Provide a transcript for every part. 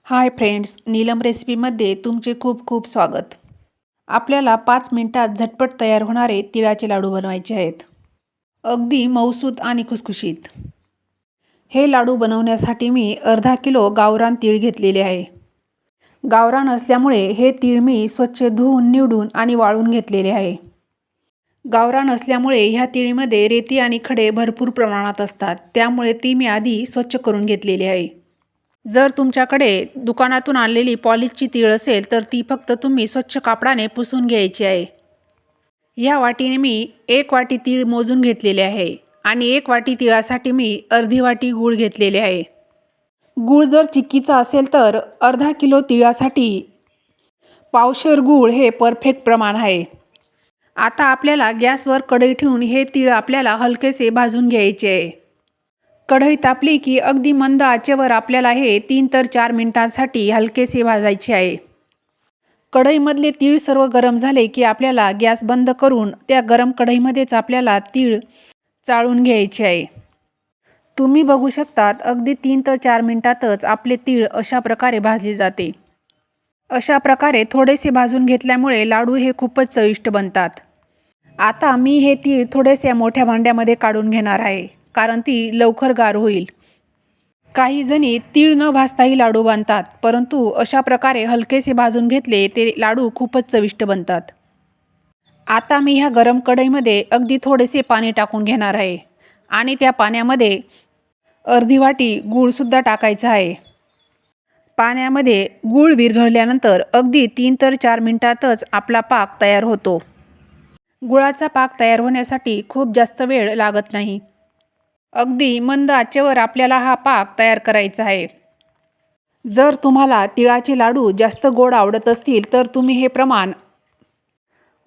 Hi friends, Neelam रेसिपीमध्ये तुमचे खूप खूप स्वागत. आपल्याला 5 मिनिटात झटपट तयार होणारे तिळाचे लाडू बनवायचे आहेत. अगदी मऊसूत आणि खुसखुशीत. हे लाडू बनवण्यासाठी मी अर्धा किलो गावरान तीळ घेतलेले आहे. गावरान असल्यामुळे हे तीळ मी स्वच्छ धुवून निवडून आणि वाळून घेतलेले आहे. गावरान असल्यामुळे ह्या तीळीमध्ये रेती आणि खडे भरपूर प्रमाणात असतात, त्यामुळे ती मी आधी स्वच्छ करून घेतलेली आहे. जर तुमच्याकडे दुकानातून आणलेली पॉलिशची तीळ असेल तर ती फक्त तुम्ही स्वच्छ कापडाने पुसून घ्यायची आहे. या वाटीने मी 1 वाटी तीळ मोजून घेतलेले आहे आणि 1 वाटी तिळासाठी मी अर्धी वाटी गूळ घेतलेले आहे. गूळ जर चिक्कीचा असेल तर अर्धा किलो तिळासाठी पावशेर गूळ हे परफेक्ट प्रमाण आहे. आता आपल्याला गॅसवर कढई ठेवून हे तीळ आपल्याला हलकेसे भाजून घ्यायचे आहे. कढई तापली की अगदी मंद आचेवर आपल्याला हे 3 ते 4 मिनिटांसाठी हलकेसे भाजायचे आहे. कढईमधले तीळ सर्व गरम झाले की आपल्याला गॅस बंद करून त्या गरम कढईमध्येच आपल्याला तीळ चाळून घ्यायचे आहे. तुम्ही बघू शकतात अगदी 3 ते 4 मिनिटातच आपले तीळ अशा प्रकारे भाजले जाते. अशा प्रकारे थोडेसे भाजून घेतल्यामुळे लाडू हे खूपच चविष्ट बनतात. आता मी हे तीळ थोडेसे मोठ्या भांड्यामध्ये काढून घेणार आहे, कारण ती लवकर गार होईल. काही जणी तीळ न भाजताही लाडू बांधतात, परंतु अशा प्रकारे हलकेसे भाजून घेतले ते लाडू खूपच चविष्ट बनतात. आता मी ह्या गरम कढईमध्ये अगदी थोडेसे पाणी टाकून घेणार आहे आणि त्या पाण्यामध्ये अर्धी वाटी गूळसुद्धा टाकायचा आहे. पाण्यामध्ये गूळ विरघळल्यानंतर अगदी 3 ते 4 मिनिटातच आपला पाक तयार होतो. गुळाचा पाक तयार होण्यासाठी खूप जास्त वेळ लागत नाही. अगदी मंद आचेवर आपल्याला हा पाक तयार करायचा आहे. जर तुम्हाला तिळाचे लाडू जास्त गोड आवडत असतील तर तुम्ही हे प्रमाण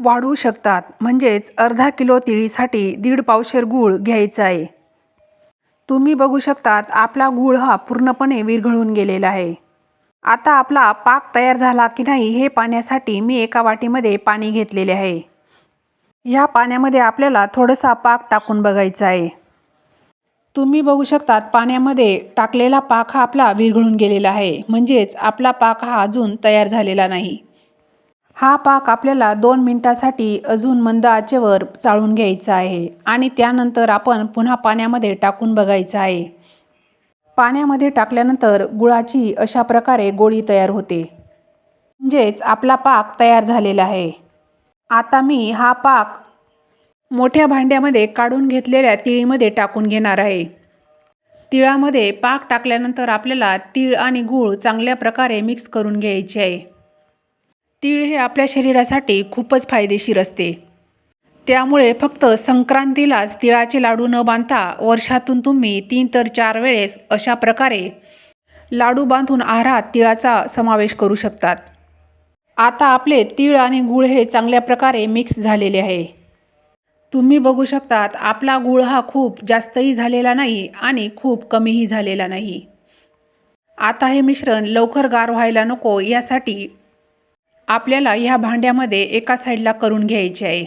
वाढवू शकतात. म्हणजेच अर्धा किलो तिळीसाठी 1.5 पावशेर गूळ घ्यायचा आहे. तुम्ही बघू शकतात आपला गूळ हा पूर्णपणे विरघळून गेलेला आहे. आता आपला पाक तयार झाला की नाही हे पाहण्यासाठी मी एका वाटीमध्ये पाणी घेतलेले आहे. या पाण्यामध्ये आपल्याला थोडासा पाक टाकून बघायचा आहे. तुम्ही बघू शकतात पाण्यामध्ये टाकलेला पाक हा आपला विरघळून गेलेला आहे, म्हणजेच आपला पाक हा अजून तयार झालेला नाही. हा पाक आपल्याला 2 मिनिटासाठी अजून मंद आचेवर चाळून घ्यायचा आहे आणि त्यानंतर आपण पुन्हा पाण्यामध्ये टाकून बघायचं आहे. पाण्यामध्ये टाकल्यानंतर गुळाची अशा प्रकारे गोळी तयार होते, म्हणजेच आपला पाक तयार झालेला आहे. आता मी हा पाक मोठ्या भांड्यामध्ये काढून घेतलेल्या तिळीमध्ये टाकून घेणार आहे. तिळामध्ये पाक टाकल्यानंतर आपल्याला तीळ आणि गूळ चांगल्या प्रकारे मिक्स करून घ्यायचे आहे. तीळ हे आपल्या शरीरासाठी खूपच फायदेशीर असते. त्यामुळे फक्त संक्रांतीलाच तिळाचे लाडू न बांधता वर्षातून तुम्ही 3 ते 4 वेळेस अशा प्रकारे लाडू बांधून आहारात तिळाचा समावेश करू शकतात. आता आपले तीळ आणि गूळ हे चांगल्या प्रकारे मिक्स झालेले आहे. तुम्ही बघू शकतात आपला गूळ हा खूप जास्तही झालेला नाही आणि खूप कमीही झालेला नाही. आता हे मिश्रण लवकर गार व्हायला नको यासाठी आपल्याला ह्या भांड्यामध्ये एका साईडला करून घ्यायचे आहे.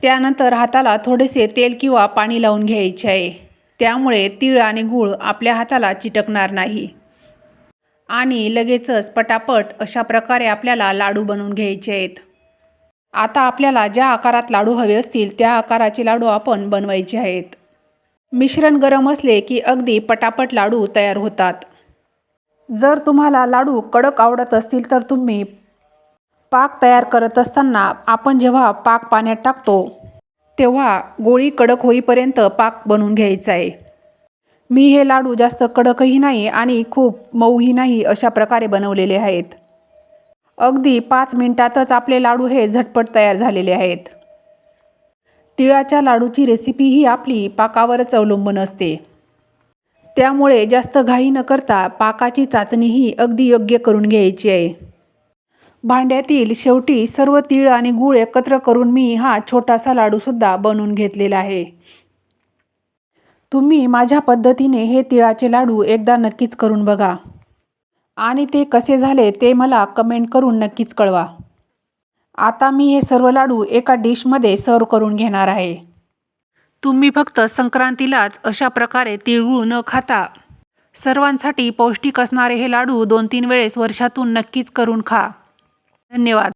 त्यानंतर हाताला थोडेसे तेल किंवा पाणी लावून घ्यायचे आहे. त्यामुळे तीळ आणि गूळ आपल्या हाताला चिटकणार नाही आणि लगेचच पटापट अशा प्रकारे आपल्याला लाडू बनवून घ्यायचे आहेत. आता आपल्याला ज्या आकारात लाडू हवे असतील त्या आकाराचे लाडू आपण बनवायचे आहेत. मिश्रण गरम असले की अगदी पटापट लाडू तयार होतात. जर तुम्हाला लाडू कडक आवडत असतील तर तुम्ही पाक तयार करत असताना आपण जेव्हा पाक पाण्यात टाकतो तेव्हा गोळी कडक होईपर्यंत पाक बनवून घ्यायचा आहे. मी हे लाडू जास्त कडकही नाही आणि खूप मऊही नाही अशा प्रकारे बनवलेले आहेत. अगदी 5 मिनिटातच आपले लाडू हे झटपट तयार झालेले आहेत. तिळाच्या लाडूची रेसिपी ही आपली पाकावरच अवलंबून असते. त्यामुळे जास्त घाई न करता पाकाची चाचणीही अगदी योग्य करून घ्यायची आहे. भांड्यातील शेवटी सर्व तीळ आणि गूळ एकत्र करून मी हा छोटासा लाडूसुद्धा बनवून घेतलेला आहे. तुम्ही माझ्या पद्धतीने हे तिळाचे लाडू एकदा नक्कीच करून बघा आणि ते कसे झाले ते मला कमेंट करून नक्कीच कळवा. आता मी हे सर्व लाडू एका डिशमध्ये सर्व करून घेणार आहे. तुम्ही फक्त संक्रांतीलाच अशा प्रकारे तिळगूळ न खाता सर्वांसाठी पौष्टिक असणारे हे लाडू 2-3 वेळेस वर्षातून नक्कीच करून खा. धन्यवाद.